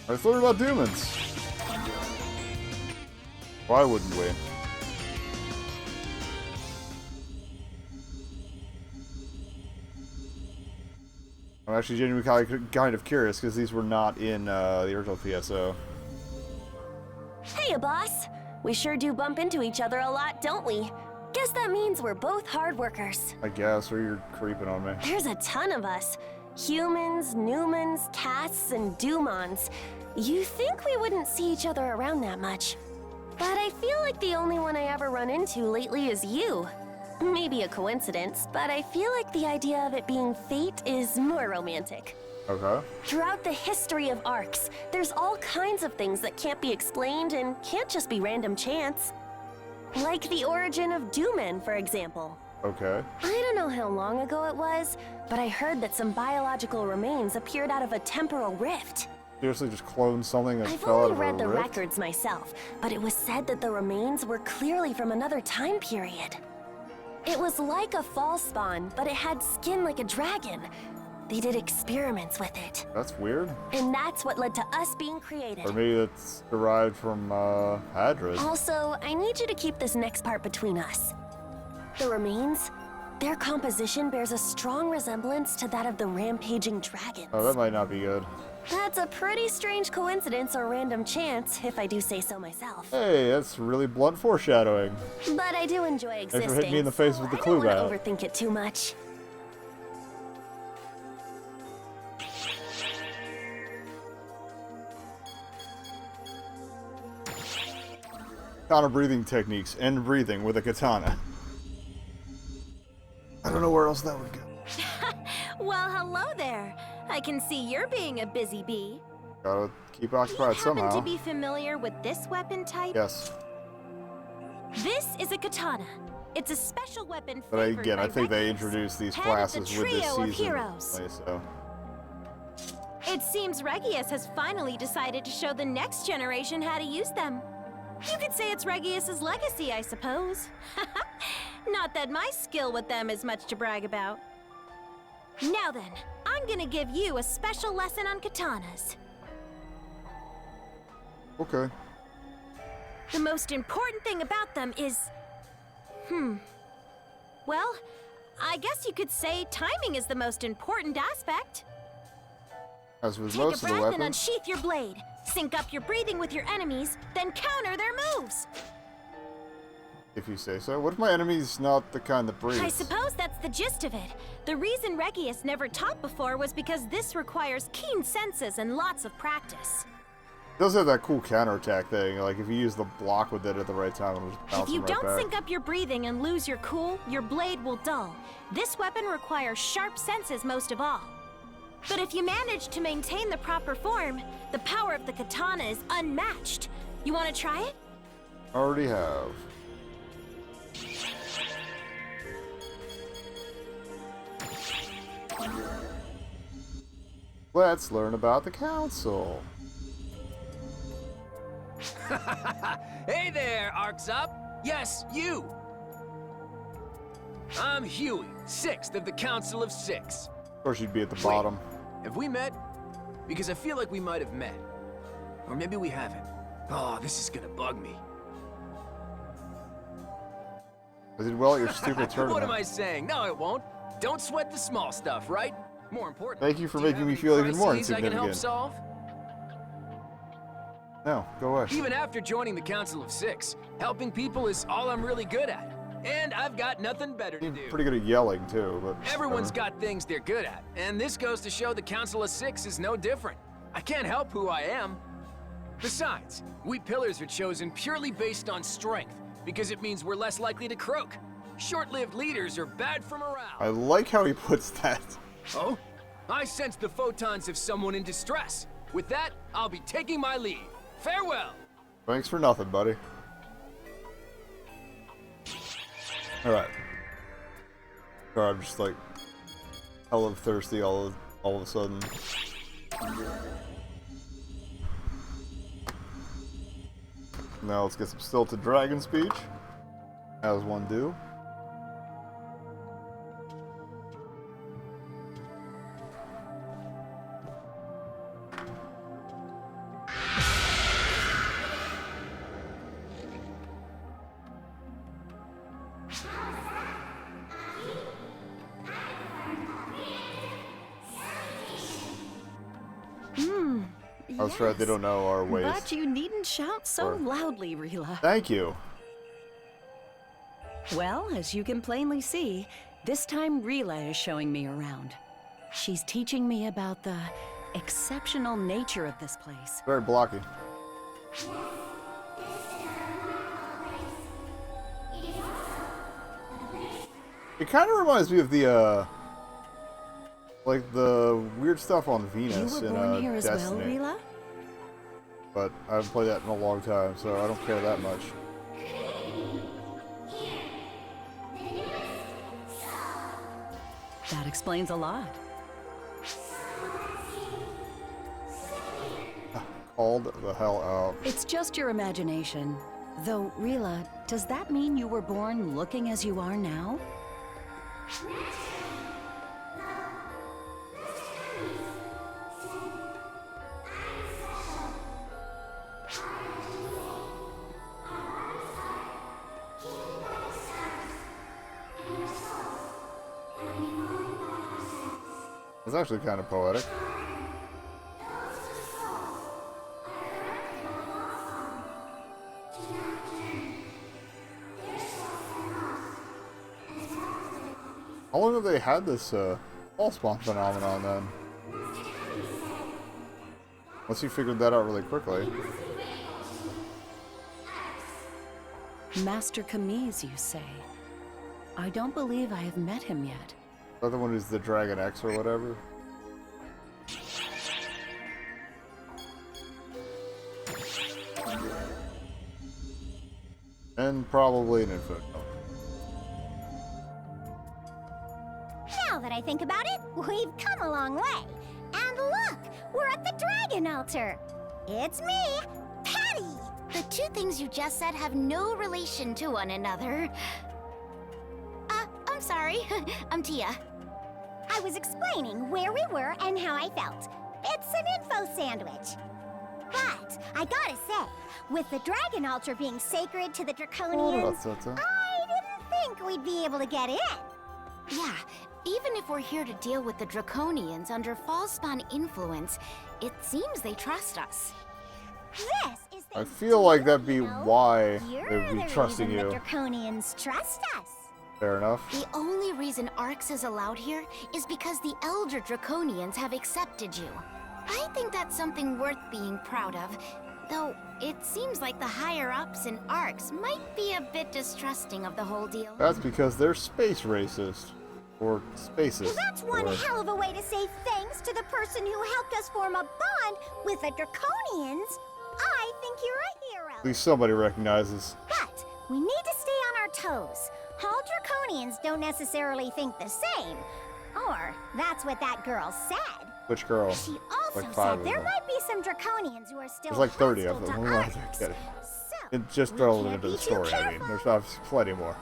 Let's learn about demons. Why wouldn't we? I'm actually genuinely kind of curious because these were not in the original PSO. Hey, boss. We sure do bump into each other a lot, don't we? Guess that means we're both hard workers. I guess, or you're creeping on me. There's a ton of us. Humans, Newmans, Casts, and Dumons. You think we wouldn't see each other around that much. But I feel like the only one I ever run into lately is you. Maybe a coincidence, but I feel like the idea of it being fate is more romantic. Okay. Throughout the history of arcs, there's all kinds of things that can't be explained and can't just be random chance. Like the origin of Doomen, for example. Okay. I don't know how long ago it was, but I heard that some biological remains appeared out of a temporal rift. Seriously, just cloned something that I've fell out only of read a the rift? records myself, but it was said that the remains were clearly from another time period. It was like a fall spawn, but it had skin like a dragon. They did experiments with it. That's weird. And that's what led to us being created. Or maybe it's derived from Hadrid. Also, I need you to keep this next part between us. The remains, their composition bears a strong resemblance to that of the rampaging dragons. Oh, that might not be good. That's a pretty strange coincidence or random chance, if I do say so myself. Hey, that's really blunt foreshadowing. But I do enjoy existing. Thanks for hitting me in the face with the clue I bat. don't want to overthink it too much. Katana breathing techniques. End breathing with a katana. I don't know where else that would go. Well, hello there. I can see you're being a busy bee. Gotta keep Do you occupied happen somehow. to be familiar with this weapon type? Yes. This is a katana. It's a special weapon But favored again, I by think they Rex, introduced these head of the classes with this trio of season. heroes. So. It seems Regius has finally decided to show the next generation how to use them. You could say it's Regius's legacy, I suppose. Not that my skill with them is much to brag about. Now then, I'm gonna give you a special lesson on katanas. Okay. The most important thing about them is... Well, I guess you could say timing is the most important aspect. As with Take a most of the breath and weapons. unsheath your blade. Sync up your breathing with your enemies, then counter their moves. If you say so. What if my enemy's not the kind that breathes? I suppose that's the gist of it. The reason Regius never taught before was because this requires keen senses and lots of practice. It does have that cool counterattack thing. Like, if you use the block with it at the right time, it'll just bounce If you them right don't back. sync up your breathing and lose your cool, your blade will dull. This weapon requires sharp senses most of all. But if you manage to maintain the proper form, the power of the katana is unmatched. You want to try it? Already have. Let's learn about the council. Hey there, Arcs Up! Yes, you! I'm Huey, 6th of the Council of Six. Of course, you'd be at the bottom. Have we met? Because I feel like we might have met. Or maybe we haven't. Oh, this is gonna bug me. I did well at your stupid tournament. What am I saying? No, it won't. Don't sweat the small stuff, right? More important. Thank you for do making have me any feel even more crises I can help insignificant. solve? No, go away. Even after joining the Council of Six, helping people is all I'm really good at. And I've got nothing better to You're do. pretty good at yelling, too. But Everyone's whatever. got things they're good at, and this goes to show the Council of Six is no different. I can't help who I am. Besides, we pillars are chosen purely based on strength, because it means we're less likely to croak. Short-lived leaders are bad for morale. I like how he puts that. Oh? I sense the photons of someone in distress. With that, I'll be taking my leave. Farewell! Thanks for nothing, buddy. Alright. Sorry, I'm just like hella thirsty all of a sudden. Now let's get some stilted dragon speech. As one do. That's right, they don't know our ways. But you needn't shout so Or- loudly, Rila. Thank you. Well, as you can plainly see, this time Rila is showing me around. She's teaching me about the exceptional nature of this place. Very blocky. It kind of reminds me of the, like the weird stuff on Venus You in were born here as Destiny. well, Rila? But I haven't played that in a long time, so I don't care that much. That explains a lot. Called the hell out. It's just your imagination. Though, Rila, does that mean you were born looking as you are now? It's actually kind of poetic. How long have they had this fall spawn phenomenon then? Unless you figured that out really quickly. Master Kamiz, you say? I don't believe I have met him yet. The other one is the Dragon X or whatever. And probably an info. Now that I think about it, we've come a long way. And look, we're at the dragon altar. It's me, Patty. The two things you just said have no relation to one another. I'm sorry. I'm Tia. I was explaining where we were and how I felt. It's an info sandwich. But I gotta say, with the dragon altar being sacred to the Draconians, I didn't think we'd be able to get in. Yeah, even if we're here to deal with the Draconians under Fallspawn influence, it seems they trust us. This is the I feel like that'd be you know? why You're they'd be the trusting reason you. the Draconians trust us. Fair enough. The only reason Arx is allowed here is because the Elder Draconians have accepted you. I think that's something worth being proud of, though it seems like the higher-ups in Arx might be a bit distrusting of the whole deal. That's because they're space racist. Or spacist. Well, that's one or- hell of a way to say thanks to the person who helped us form a bond with the Draconians. I think you're a hero. At least somebody recognizes. But we need to stay on our toes. All Draconians don't necessarily think the same. Or that's what that girl said. Which girl? She also Like 5 said of there them. might be some Draconians who are still There's like 30 of hostile them. to We're not Arx. kidding. So, It's just we relevant can't to the be too story, I mean. careful. There's obviously plenty more.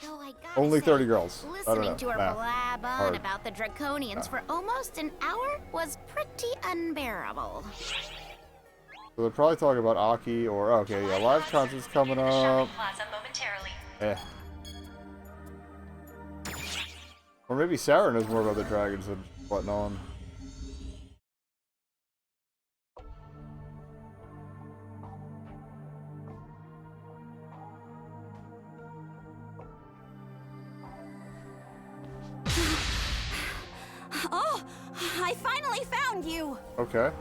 Though I gotta Only say, 30 girls. I don't Listening know. to her Math. blab on Hard. about the Draconians for almost an hour was pretty unbearable. So they're probably talking about Aki or, okay, yeah, live concert's coming up. Plaza momentarily. Eh. Or maybe Sarah knows more about the dragons than what's on. Oh, I finally found you! Okay.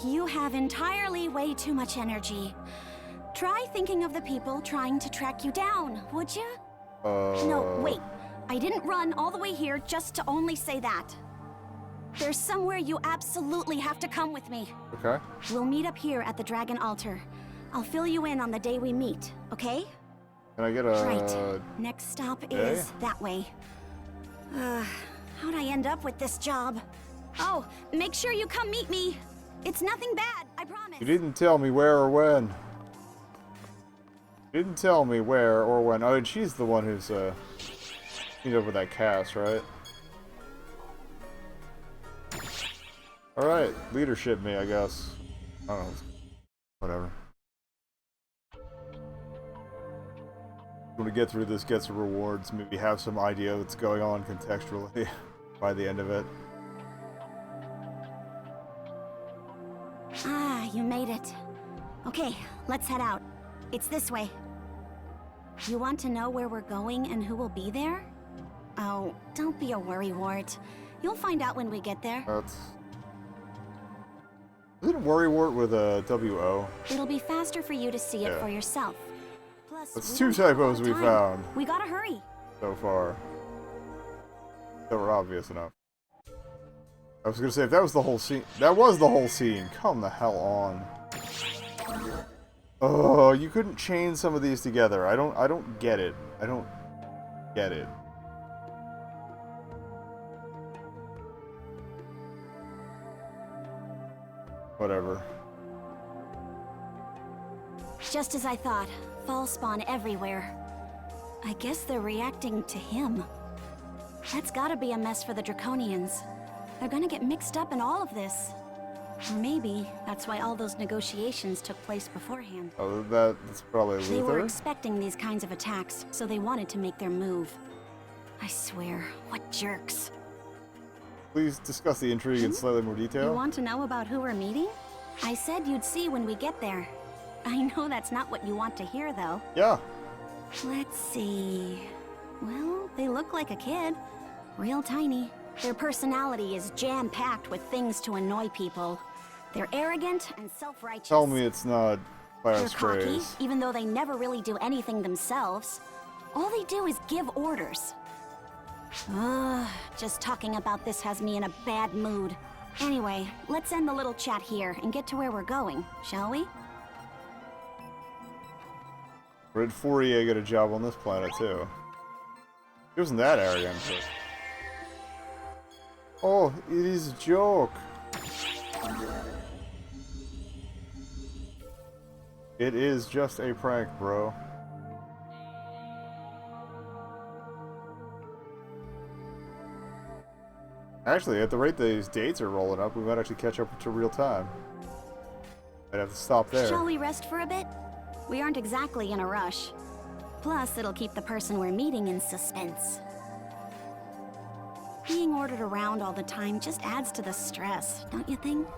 You have entirely way too much energy. Try thinking of the people trying to track you down, would you? No, wait. I didn't run all the way here just to only say that. There's somewhere you absolutely have to come with me. Okay. We'll meet up here at the Dragon Altar. I'll fill you in on the day we meet, okay? Can I get a... Right. Next stop okay. is that way. How'd I end up with this job? Oh, make sure you come meet me. It's nothing bad, I promise. You didn't tell me where or when. You didn't tell me where or when. Oh, and she's the one who's, meet up with that cast, right? Alright, leadership me, I guess. I don't know. Whatever. When we get through this, get some rewards, maybe have some idea what's going on contextually by the end of it. Okay, let's head out. It's this way. You want to know where we're going and who will be there? Oh, don't be a worrywart. You'll find out when we get there. That's... Isn't worrywart with a W-O? It'll be faster for you to see it Yeah. for yourself. Plus, That's we two don't have a lot typos of we time. found We gotta hurry. so far. That were obvious enough. I was gonna say, if that was the whole scene... That was the whole scene! Come the hell on. Oh, you couldn't chain some of these together. I don't get it. I don't get it. Whatever. Just as I thought. Fall spawn everywhere. I guess they're reacting to him. That's gotta be a mess for the Draconians. They're gonna get mixed up in all of this. Or maybe that's why all those negotiations took place beforehand. Oh, that's probably They were Luther? expecting these kinds of attacks, so they wanted to make their move. I swear, what jerks. Please discuss the intrigue in slightly more You detail. want to know about who we're meeting? I said you'd see when we get there. I know that's not what you want to hear, though. Yeah. Let's see... Well, they look like a kid. Real tiny. Their personality is jam-packed with things to annoy people. They're arrogant and self-righteous. Tell me it's not They're Class cocky, Craze. even though they never really do anything themselves. All they do is give orders. Ugh, just talking about this has me in a bad mood. Anyway, let's end the little chat here and get to where we're going, shall we? Red Fourier got a job on this planet, too. He wasn't that arrogant, but... Oh, it is a joke. It is just a prank, bro. Actually, at the rate these dates are rolling up, we might actually catch up to real time. I'd have to stop there. Shall we rest for a bit? We aren't exactly in a rush. Plus, it'll keep the person we're meeting in suspense. Being ordered around all the time just adds to the stress, don't you think?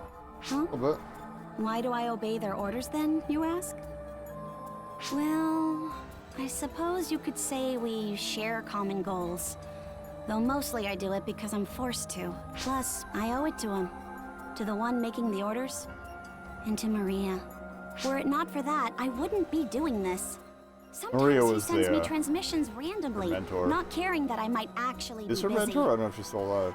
Huh? A little bit. Why do I obey their orders then, you ask? Well, I suppose you could say we share common goals. Though mostly I do it because I'm forced to. Plus, I owe it to him. To the one making the orders. And to Maria. Were it not for that, I wouldn't be doing this. Sometimes Maria he was sends me the, transmissions randomly, mentor. not caring that I might actually Is be her busy. mentor? I don't know if she's still alive.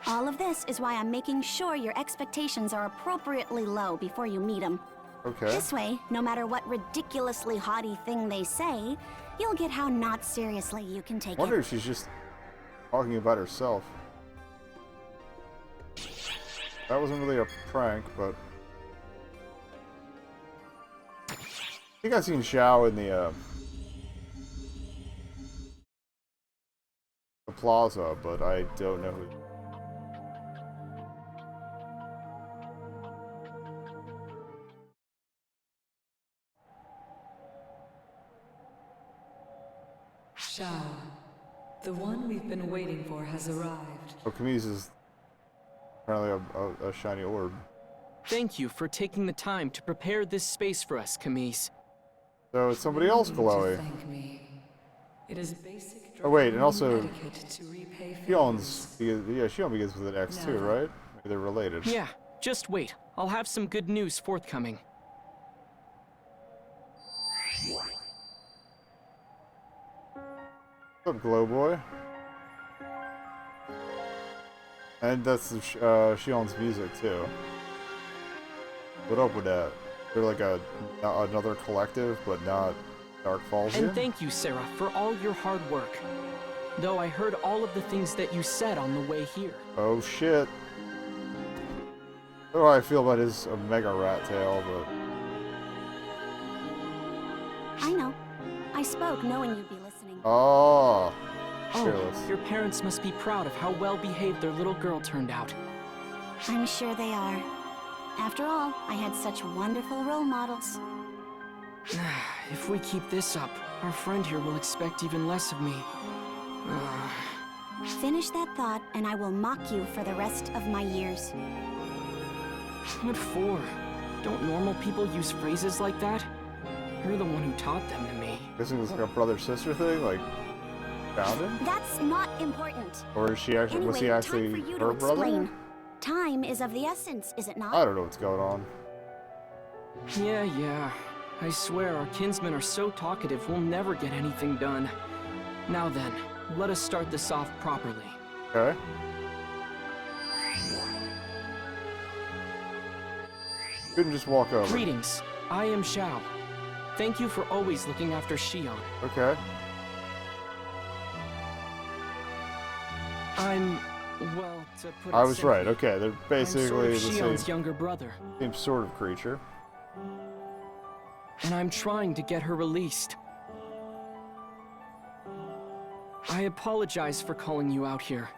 All of this is why I'm making sure your expectations are appropriately low before you meet him. Okay. This way, no matter what ridiculously haughty thing they say, you'll get how not seriously you can take I wonder it. if she's just talking about herself. That wasn't really a prank, but... I think I've seen Xiao in the plaza, but I don't know who... Xiao, the one we've been waiting for has arrived. Oh, Camille's is apparently a shiny orb. Thank you for taking the time to prepare this space for us, Camise. So it's somebody else, To Chloe. thank me. It is basic Oh, wait, and also- etiquette to repay Xion's, favors. yeah, Xion begins with an X too, No. right? Maybe they're related. Yeah, just wait. I'll have some good news forthcoming. What's up, Glow Boy? And that's Xion's music too. What up with that? They're like another collective, but not Dark Falls And here? thank you, Sarah, for all your hard work. Though I heard all of the things that you said on the way here. Oh shit. I don't know how I feel about his Omega Rat Tail, but... I know. I spoke knowing you'd be listening. Oh! Oh, Fearless. your parents must be proud of how well behaved their little girl turned out. I'm sure they are. After all, I had such wonderful role models. If we keep this up, our friend here will expect even less of me. Finish that thought, and I will mock you for the rest of my years. What for? Don't normal people use phrases like that? You're the one who taught them to me. Guessing it's like a brother-sister thing, like found him? That's not important. Or is she actually Anyway, was he actually time for you her to brother? explain. Time is of the essence, is it not? I don't know what's going on. Yeah. I swear our kinsmen are so talkative we'll never get anything done. Now then, let us start this off properly. Okay. Couldn't just walk over. Greetings, I am Xiao. Thank you for always looking after Xion. Okay. I'm, well, to put it I was simply, right. Okay, they're basically I'm sort of the Xion's same, younger brother, same sort of creature. and I'm trying to get her released. I apologize for calling you out here.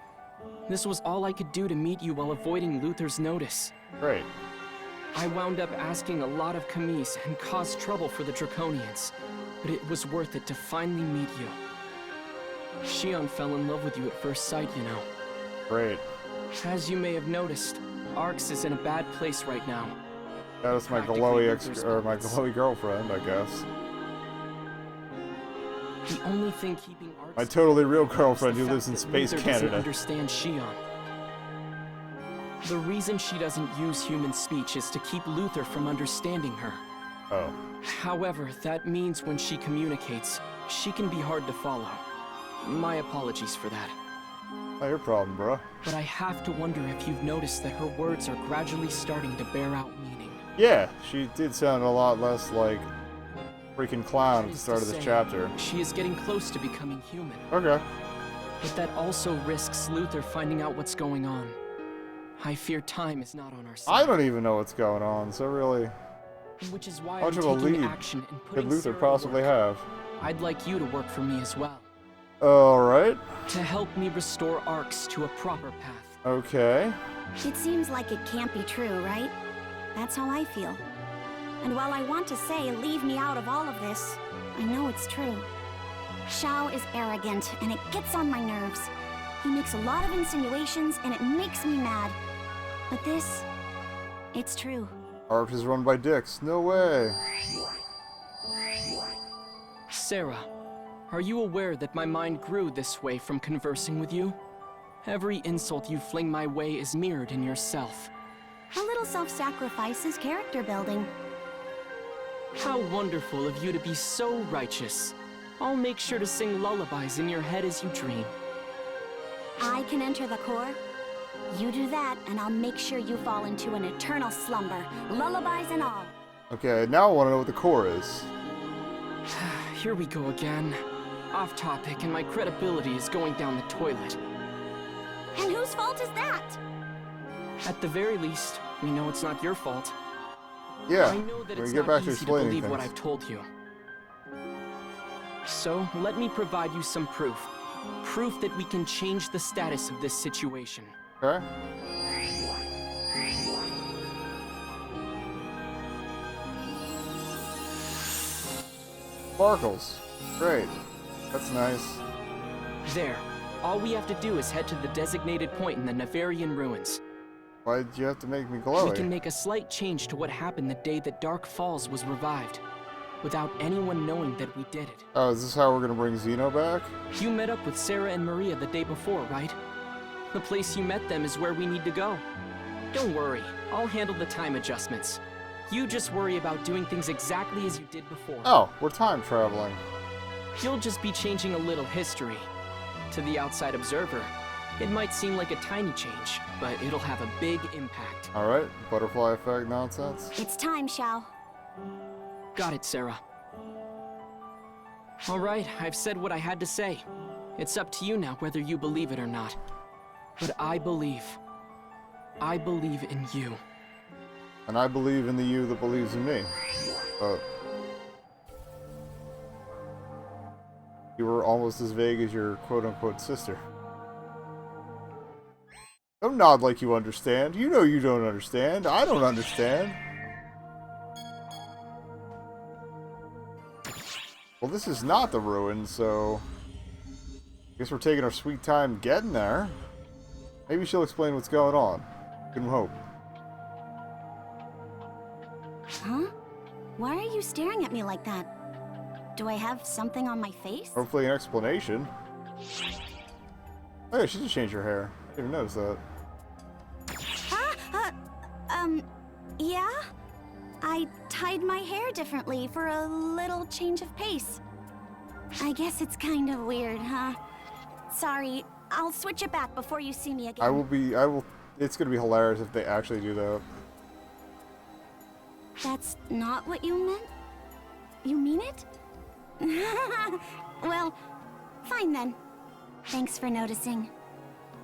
This was all I could do to meet you while avoiding Luther's notice. Great. I wound up asking a lot of commis and caused trouble for the Draconians, but it was worth it to finally meet you. Xion fell in love with you at first sight, you know. Great. As you may have noticed, Arx is in a bad place right now. That's my Practically glowy Luther's or my puppets. glowy girlfriend, I guess. The only thing keeping Arx My totally real is the girlfriend who fact lives in that space Luther doesn't Canada. understand Xion. The reason she doesn't use human speech is to keep Luther from understanding her. Oh. However, that means when she communicates, she can be hard to follow. My apologies for that. Not your problem, bro. But I have to wonder if you've noticed that her words are gradually starting to bear out meaning. Yeah, she did sound a lot less like freaking clown at That the is start to of this say, chapter. She is getting close to becoming human. Okay. But that also risks Luther finding out what's going on. I fear time is not on our side. I don't even know what's going on, so really, Which is why how I'm much of a taking lead action and could putting Luther Sarah to possibly work. have? I'd like you to work for me as well. Alright. To help me restore Arx to a proper path. Okay. It seems like it can't be true, right? That's how I feel. And while I want to say, leave me out of all of this, I know it's true. Xiao is arrogant, and it gets on my nerves. He makes a lot of insinuations, and it makes me mad. But this, it's true. Arc is run by dicks. No way. Sarah, are you aware that my mind grew this way from conversing with you? Every insult you fling my way is mirrored in yourself. A little self-sacrifice is character building. How wonderful of you to be so righteous. I'll make sure to sing lullabies in your head as you dream. I can enter the core. You do that, and I'll make sure you fall into an eternal slumber, lullabies and all. Okay, now I want to know what the core is. Here we go again. Off topic, and my credibility is going down the toilet. And whose fault is that? At the very least, we know it's not your fault. Yeah, I know that we it's get not back to easy to explaining believe what things. I've told you. So, let me provide you some proof. Proof that we can change the status of this situation. Okay. Sparkles. Great. That's nice. There. All we have to do is head to the designated point in the Navarian ruins. Why'd you have to make me We glowy? can make a slight change to what happened the day that Dark Falls was revived, without anyone knowing that we did it. Oh, is this how we're gonna bring Xeno back? You met up with Sarah and Maria the day before, right? The place you met them is where we need to go. Don't worry, I'll handle the time adjustments. You just worry about doing things exactly as you did before. Oh, we're time traveling. You'll just be changing a little history. To the outside observer, it might seem like a tiny change, but it'll have a big impact. Alright, butterfly effect nonsense. It's time, Xiao. Got it, Sarah. All right, I've said what I had to say. It's up to you now whether you believe it or not. But I believe. I believe in you. And I believe in the you that believes in me. You were almost as vague as your quote-unquote sister. Don't nod like you understand. You know you don't understand. I don't understand. Well, this is not the ruin, so... I guess we're taking our sweet time getting there. Maybe she'll explain what's going on. Can hope. Why are you staring at me like that? Do I have something on my face? Hopefully an explanation. Oh yeah, she did change her hair. I didn't even notice that. Yeah? I tied my hair differently for a little change of pace. I guess it's kind of weird, huh? Sorry, I'll switch it back before you see me again. It's gonna be hilarious if they actually do that. That's not what you meant? You mean it? Well, fine then. Thanks for noticing.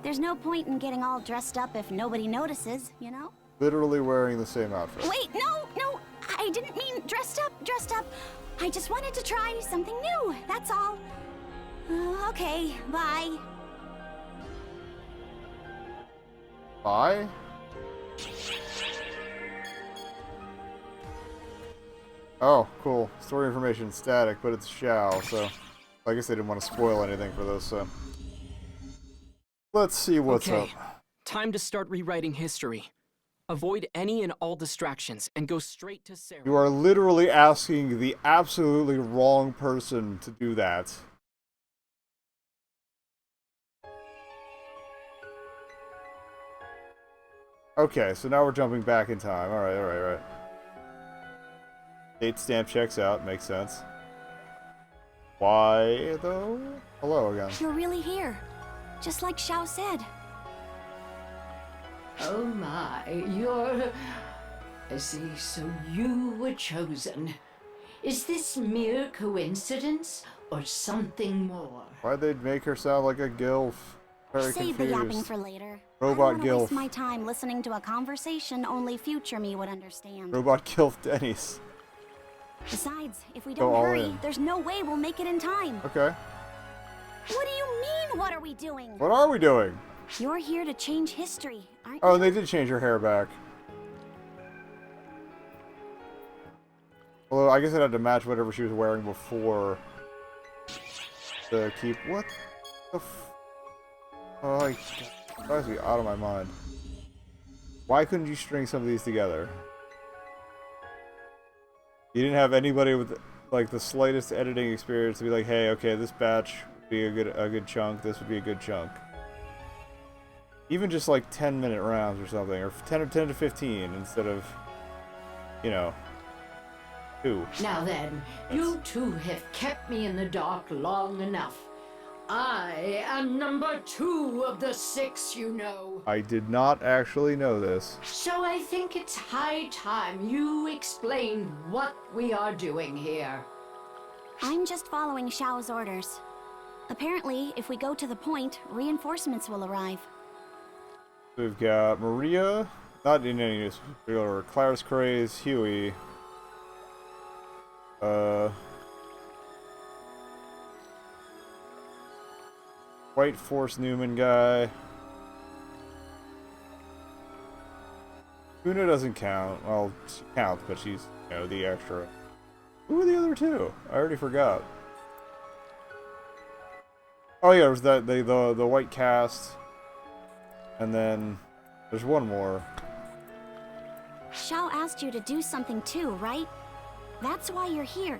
There's no point in getting all dressed up if nobody notices, you know? Literally wearing the same outfit. Wait, no, I didn't mean dressed up. I just wanted to try something new, that's all. Okay, bye. Bye? Oh, cool. Story information static, but it's Xiao, so I guess they didn't want to spoil anything for this, so. Let's see what's up. Time to start rewriting history. Avoid any and all distractions and go straight to Sarah. You are literally asking the absolutely wrong person to do that. Okay, so now we're jumping back in time. Alright. Date stamp checks out, makes sense. Why, though? Hello again. You're really here, just like Xiao said. Oh my, you're... I see, so you were chosen. Is this mere coincidence, or something more? Why'd they make her sound like a gilf? Very Save the yapping confused. for later. Robot I don't gilf. waste my time listening to a conversation only future me would understand. Robot gilf Denny's. Besides, if we Go don't all hurry, in. there's no way we'll make it in time. Okay. What do you mean, what are we doing? What are we doing? You're here to change history, aren't Oh, you? and they did change her hair back. Although, I guess it had to match whatever she was wearing before. To keep... What the f... Oh, it drives me out of my mind. Why couldn't you string some of these together? You didn't have anybody with, like, the slightest editing experience to be like, hey, okay, this batch would be a good chunk, this would be a good chunk. Even just, like, 10-minute rounds or something, or 10 to 15 instead of, you know, 2. Now then, you two have kept me in the dark long enough. I am number 2 of the 6, you know. I did not actually know this. So I think it's high time you explained what we are doing here. I'm just following Xiao's orders. Apparently, if we go to the point, reinforcements will arrive. We've got Maria, not in any particular order, Claire's Craze, Huey, White Force Newman guy. Una doesn't count. Well, she counts, but she's, you know, the extra. Who are the other 2? I already forgot. Oh yeah, there's that the white cast. And then there's one more. Xiao asked you to do something too, right? That's why you're here.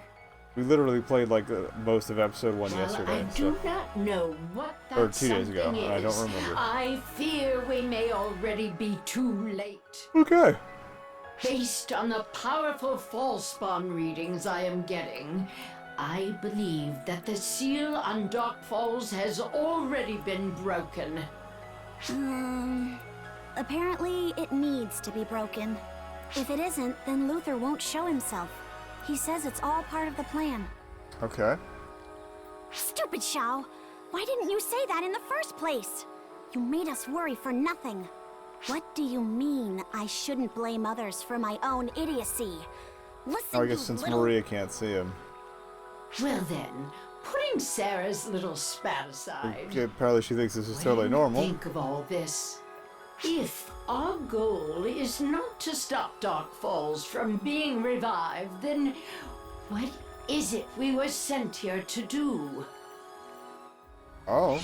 We literally played like most of episode 1 Well, yesterday. I do not know what that Or 2 days ago, something and I don't is. remember. I fear we may already be too late. Okay. Based on the powerful false spawn readings I am getting, I believe that the seal on Dark Falls has already been broken. Apparently it needs to be broken. If it isn't, then Luther won't show himself. He says it's all part of the plan. Okay. Stupid Xiao! Why didn't you say that in the first place? You made us worry for nothing. What do you mean I shouldn't blame others for my own idiocy? Listen, I guess you since little... Maria can't see him. Well then, putting Sarah's little spat aside, Okay, apparently she thinks this is when totally normal. think of all this, if our goal is not to stop Dark Falls from being revived, then what is it we were sent here to do? Oh.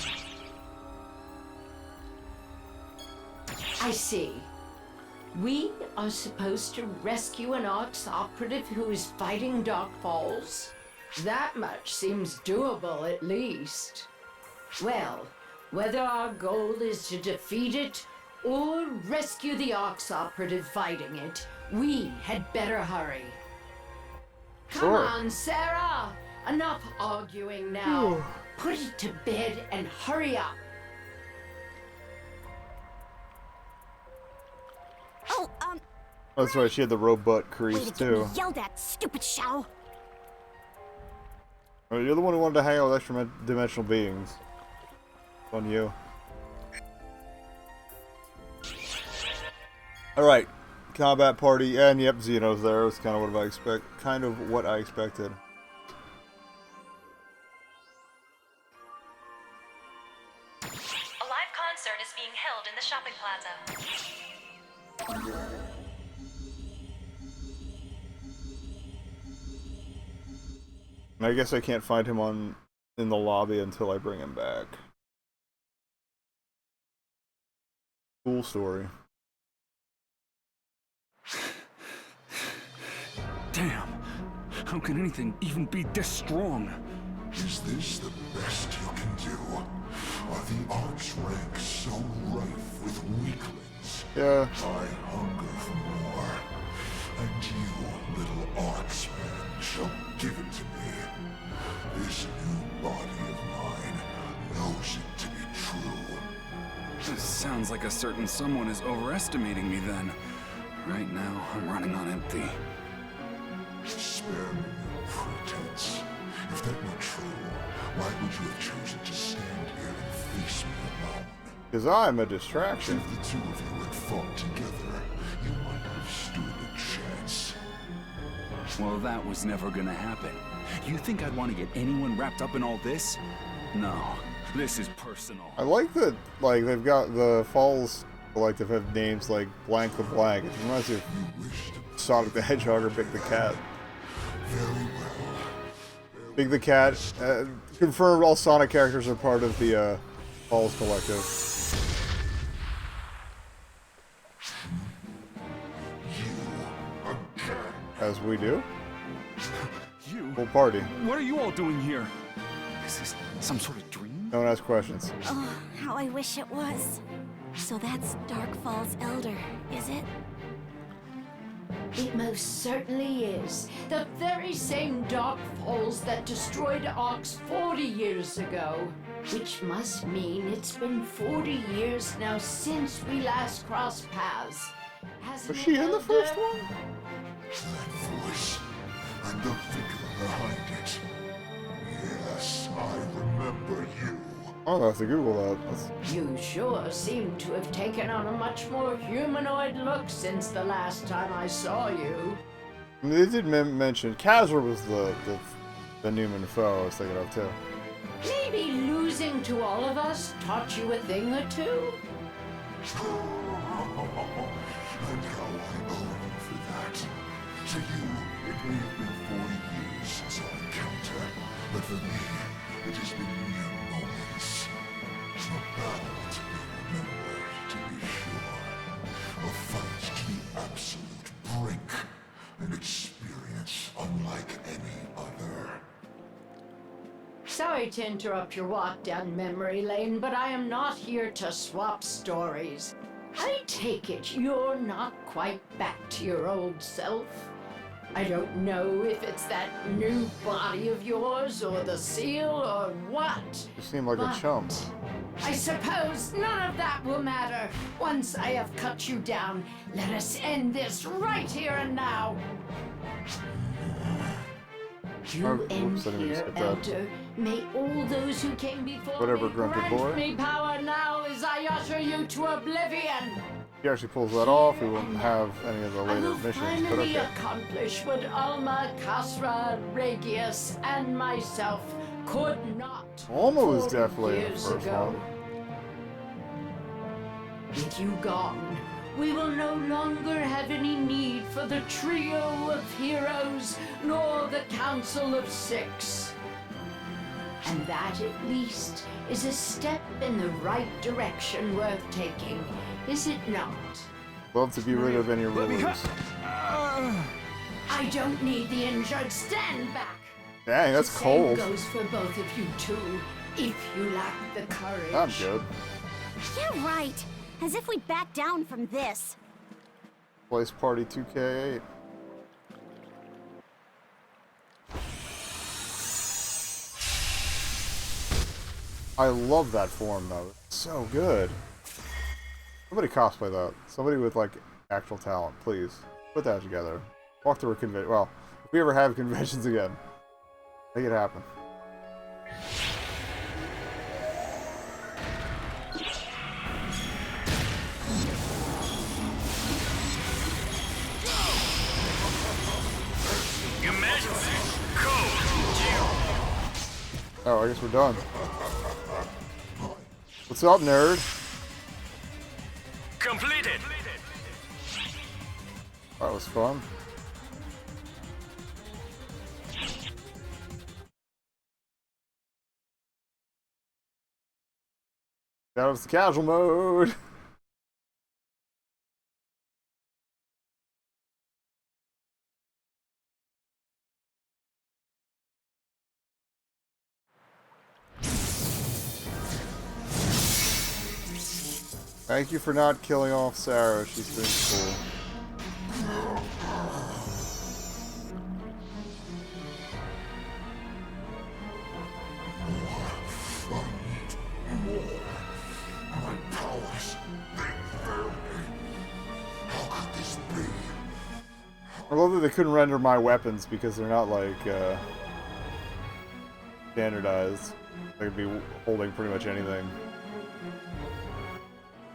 I see. We are supposed to rescue an Ox operative who is fighting Dark Falls? That much seems doable, at least. Well, whether our goal is to defeat it or rescue the Ox operative fighting it, we had better hurry. Come on, Sarah! Enough arguing now. Put it to bed and hurry up. Oh, That's right, she had the robot way crease to get too. me yelled at, stupid Xiao. Well, you're the one who wanted to hang out with extra dimensional beings. On you. Alright. Combat party, and yep, Xeno's there. It's kind of what I expected. A live concert is being held in the shopping plaza. And I guess I can't find him in the lobby until I bring him back. Cool story. Damn! How can anything even be this strong? Is this the best you can do? Are the Ark's ranks so rife with weaklings? Yeah. I hunger for more. And you, little Arksman, shall give it to me. This new body of mine knows it to be true. This sounds like a certain someone is overestimating me then. Right now, I'm running on empty. Spare me your pretense. If that were true, why would you have chosen to stand here and face me alone? Because I'm a distraction. If the two of you had fought together, you might have stood a chance. Well, that was never gonna happen. You think I'd want to get anyone wrapped up in all this? No, this is personal. I like that, like, they've got the Falls Collective have names like Blank the Blank. It reminds me of Sonic the Hedgehog or Big the Cat. Very well. Big the Cat, confirmed all Sonic characters are part of the Falls Collective. As we do. You? Full party. What are you all doing here? Is this some sort of dream? No one asks questions. Oh, how I wish it was. So that's Dark Falls Elder, is it? It most certainly is. The very same Dark Falls that destroyed Ox 40 years ago. Which must mean it's been 40 years now since we last crossed paths. Was she in the first one? That voice, and the figure behind it. Yes, I remember you. Oh, I have to Google that. You sure seem to have taken on a much more humanoid look since the last time I saw you. They did mention Kazra was the Newman foe I was thinking of too. Maybe losing to all of us taught you a thing or two? And how I owe you for that. To you, it may have been 40 years since our encounter, but for me, it has been mere moments. A battle to be remembered, to be sure. A fight to the absolute brink. An experience unlike any other. Sorry to interrupt your walk down memory lane, but I am not here to swap stories. I take it you're not quite back to your old self. I don't know if it's that new body of yours, or the seal, or what. You seem like a chump. I suppose none of that will matter. Once I have cut you down, let us end this right here and now. You end whoops, I didn't mean to here, skip that. Elder. May all those who came before Whatever, me grunted grant boy. me power now as I usher you to oblivion. If he actually pulls that off, we won't have any of the I later will missions, but finally okay. accomplish what Alma, Kasra, Regius, and myself could not. Alma was 40 definitely in the years first ago. one. With you gone, we will no longer have any need for the trio of heroes, nor the Council of Six. And that, at least, is a step in the right direction worth taking, is it not? Love to be rid of any Let me rulers. I don't need the injured. Stand back. Dang, that's The cold. same goes for both of you too, if you lack the courage. I'm good. You're right. As if we'd back down from this. Place party 2K8. I love that form though. It's so good. Somebody cosplay that. Somebody with like actual talent, please. Put that together. Walk through a convention. Well, if we ever have conventions again, make it happen. Oh, I guess we're done. What's up, nerd? Completed. That was fun. That was the casual mode. Thank you for not killing off Sarah. She's been cool. My powers, they fail me. How could this be? I love that they couldn't render my weapons because they're not like standardized. They could be holding pretty much anything.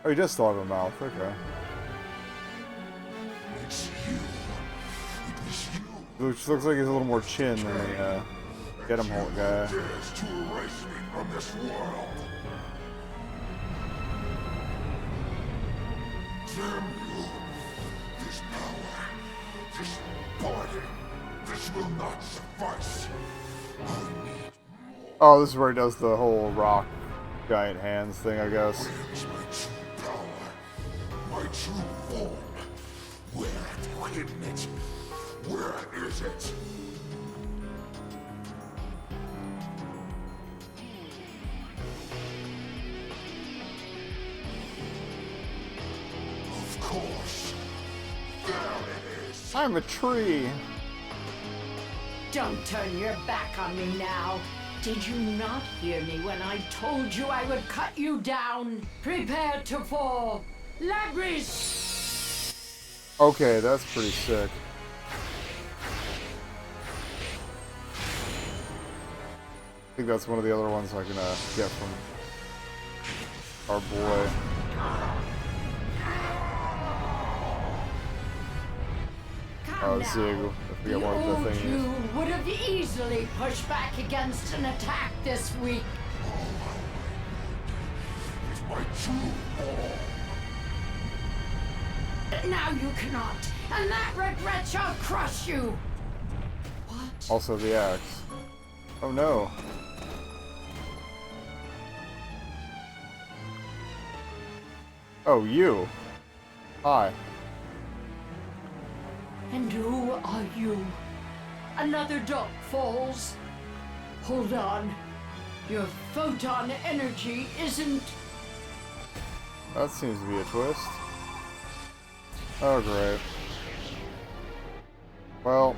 Oh, he does still have a mouth. Okay. It's you. It is you. Which looks like he's a little more chin than the get him hold guy. Dares to erase me from this world. Damn you. This power, this body, this will not suffice. I need Oh, this is where he does the whole rock giant hands thing, I guess. where's my true power? My true form. Where have you hidden it? Where is it? Of course. There it is. I'm a tree. Don't turn your back on me now. Did you not hear me when I told you I would cut you down? Prepare to fall. Labris! Okay, that's pretty sick. I think that's one of the other ones I can get from our boy. Come now. Zig. I forget The what the old thing is. you would have easily pushed back against an attack this week. It's my true form. Now you cannot, and that regret shall crush you. What? Also the axe. Oh no. Oh, you. Hi. And who are you? Another Dark Falls? Hold on. Your photon energy isn't... That seems to be a twist. Oh, great. Well,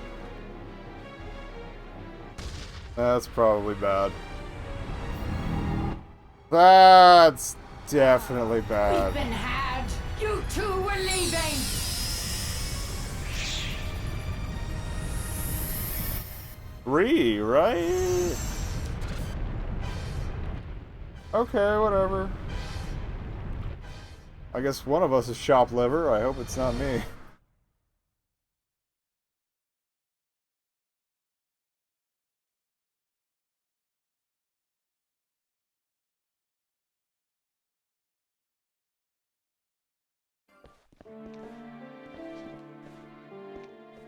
that's probably bad. That's definitely We've bad. been had. You two were leaving. Three, right? Okay, whatever. I guess one of us is shop liver. I hope it's not me.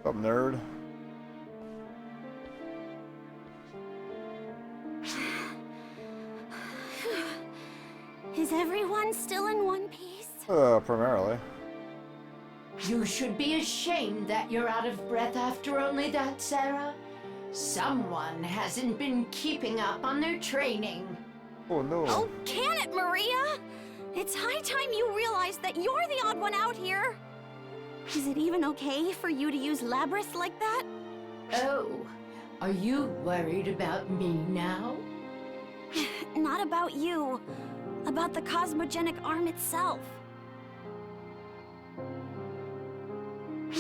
What's up, nerd? Is everyone still in one piece? Primarily. You should be ashamed that you're out of breath after only that, Sarah. Someone hasn't been keeping up on their training. Oh no. Oh, can it, Maria? It's high time you realize that you're the odd one out here. Is it even okay for you to use Labrys like that? Oh, are you worried about me now? Not about you. About the cosmogenic arm itself.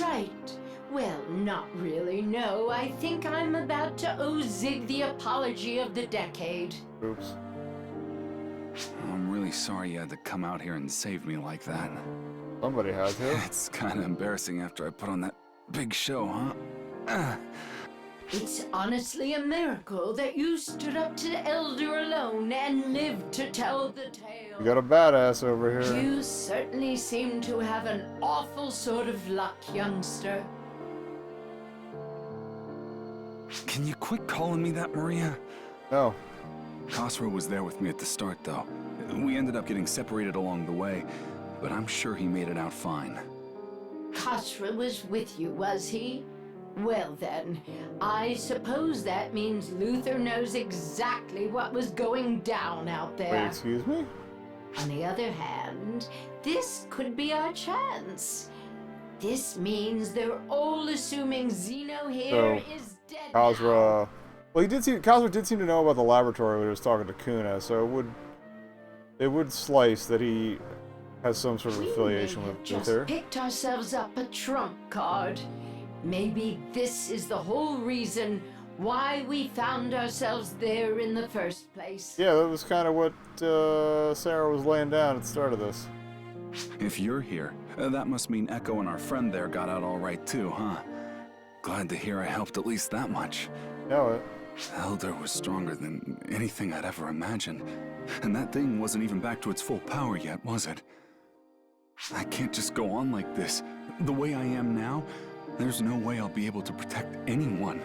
Right. Well, not really, no. I think I'm about to owe Zig the apology of the decade. Oops. I'm really sorry you had to come out here and save me like that. Somebody had to. It's kind of embarrassing after I put on that big show, huh? It's honestly a miracle that you stood up to the Elder alone and lived to tell the tale. You got a badass over here. You certainly seem to have an awful sort of luck, youngster. Can you quit calling me that, Maria? No. Khosrow was there with me at the start, though. We ended up getting separated along the way, but I'm sure he made it out fine. Khosrow was with you, was he? Well then, I suppose that means Luther knows exactly what was going down out there. Wait, excuse me? On the other hand, this could be our chance. This means they're all assuming Zeno here is dead Khosrow. Well, Khosrow did seem to know about the laboratory when he was talking to Kuna, so it would slice that he has some sort of affiliation with Luther. Just picked ourselves up a trump card. Maybe this is the whole reason why we found ourselves there in the first place. Yeah, that was kind of what Sarah was laying down at the start of this. If you're here, that must mean Echo and our friend there got out all right too, huh? Glad to hear I helped at least that much. Know it. Elder was stronger than anything I'd ever imagined. And that thing wasn't even back to its full power yet, was it? I can't just go on like this. The way I am now, there's no way I'll be able to protect anyone.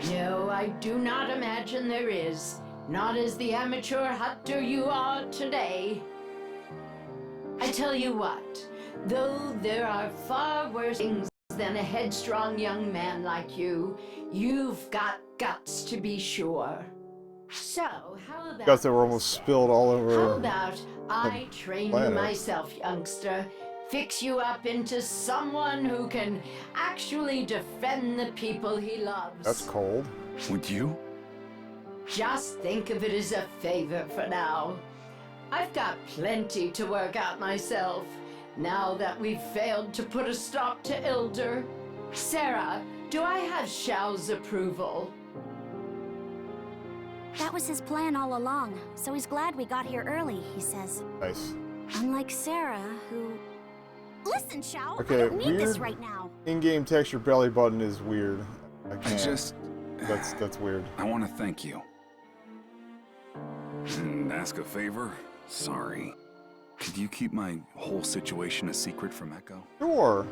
No, I do not imagine there is. Not as the amateur hunter you are today. I tell you what, though there are far worse things than a headstrong young man like you, you've got guts to be sure. So, how about... Guts that were almost spilled all over. How about I train you myself, youngster? Fix you up into someone who can actually defend the people he loves. That's cold. Would you? Just think of it as a favor for now. I've got plenty to work out myself, now that we've failed to put a stop to Elder. Sarah, do I have Xiao's approval? That was his plan all along, so he's glad we got here early, he says. Nice. Unlike Sarah, who... Listen, Xiao, Okay, I don't need this weird right now. In-game texture belly button is weird. I can't. That's weird. I want to thank you. And ask a favor? Sorry. Could you keep my whole situation a secret from Echo? Sure.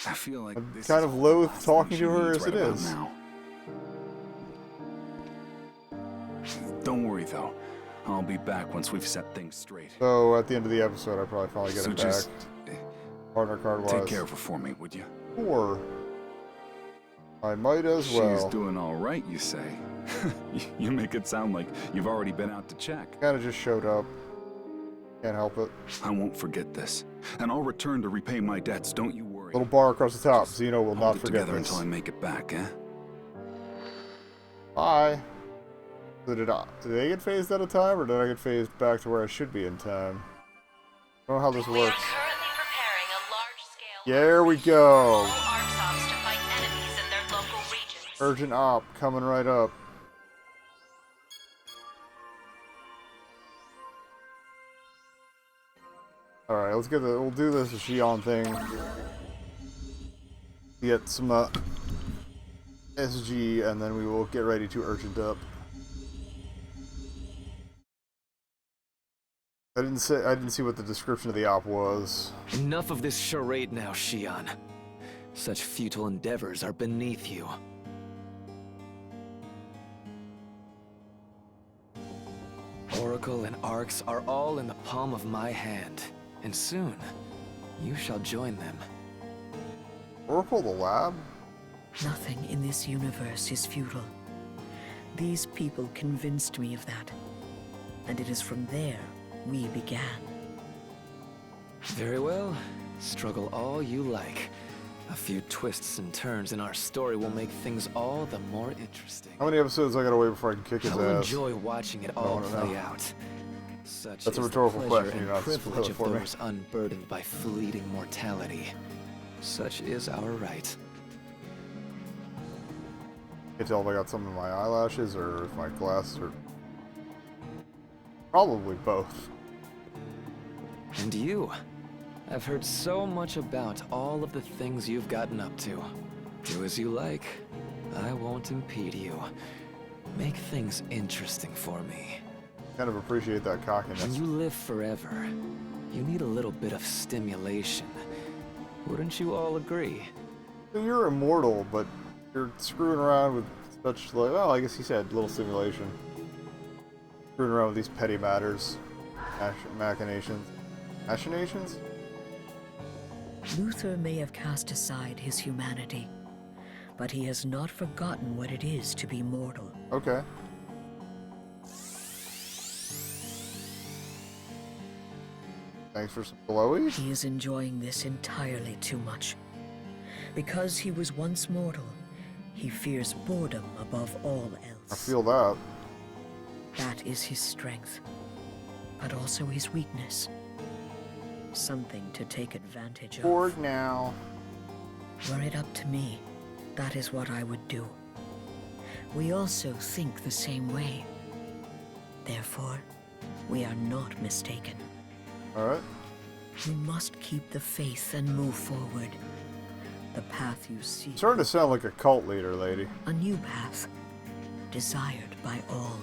I feel like I'm this kind is of the loath last talking thing to she her needs as it right about is. now. Don't worry though. I'll be back once we've set things straight. So at the end of the episode, I probably finally get So it just back. Partner card wise. take care of her for me, would you? Sure. I might as well. She's doing all right, you say? You make it sound like you've already been out to check. Kinda just showed up. Can't help it. I won't forget this, and I'll return to repay my debts. Don't you worry. Little bar across the top. Zeno will Hold not it forget together this. until I make it back, eh? Bye. So did they get phased out of time, or did I get phased back to where I should be in time? I don't know how this We are works. currently preparing a large-scale There we go. Arxops to fight enemies in their local regions. Urgent op coming right up. Alright, we'll do this Xion thing. Get some SG, and then we will get ready to urgent up. I didn't see what the description of the op was. Enough of this charade now, Xion. Such futile endeavors are beneath you. Oracle and Arx are all in the palm of my hand. And soon, you shall join them. Oracle the lab? Nothing in this universe is futile. These people convinced me of that. And it is from there we began. Very well. Struggle all you like. A few twists and turns in our story will make things all the more interesting. How many episodes I gotta wait before I can kick his I will ass? enjoy watching it all play out. Such That's a is rhetorical the pleasure question. and You're not supposed privilege to of for me. those unburdened by fleeting mortality. Such is our right. Can't tell if I got some in my eyelashes or if my glasses are... Probably both. And you? I've heard so much about all of the things you've gotten up to. Do as you like. I won't impede you. Make things interesting for me. Kind of appreciate that cockiness. When you live forever, you need a little bit of stimulation. Wouldn't you all agree? You're immortal, but you're screwing around with such, like, well, I guess he said little stimulation. Screwing around with these petty matters. Machinations. Machinations? Luther may have cast aside his humanity, but he has not forgotten what it is to be mortal. Okay. Thanks for some blowies. He is enjoying this entirely too much. Because he was once mortal, he fears boredom above all else. I feel that. That is his strength, but also his weakness. Something to take advantage of. Bored now. Were it up to me, that is what I would do. We also think the same way. Therefore, we are not mistaken. Alright. We must keep the faith and move forward. The path you see. Starting to sound like a cult leader, lady. A new path, desired by all.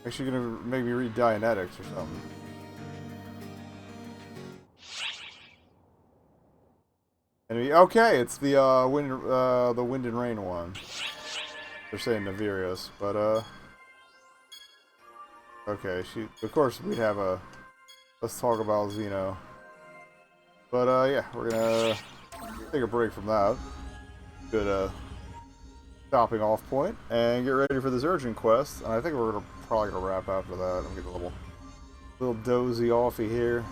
Actually gonna make me read Dianetics or something. Enemy. Okay, it's the wind and rain one. They're saying Navirius, but okay. Of course we'd have a. Let's talk about Xeno. But yeah, we're gonna take a break from that. Good stopping off point and get ready for this urgent quest. And I think we're probably gonna wrap after that. I'm getting a little dozy offy here.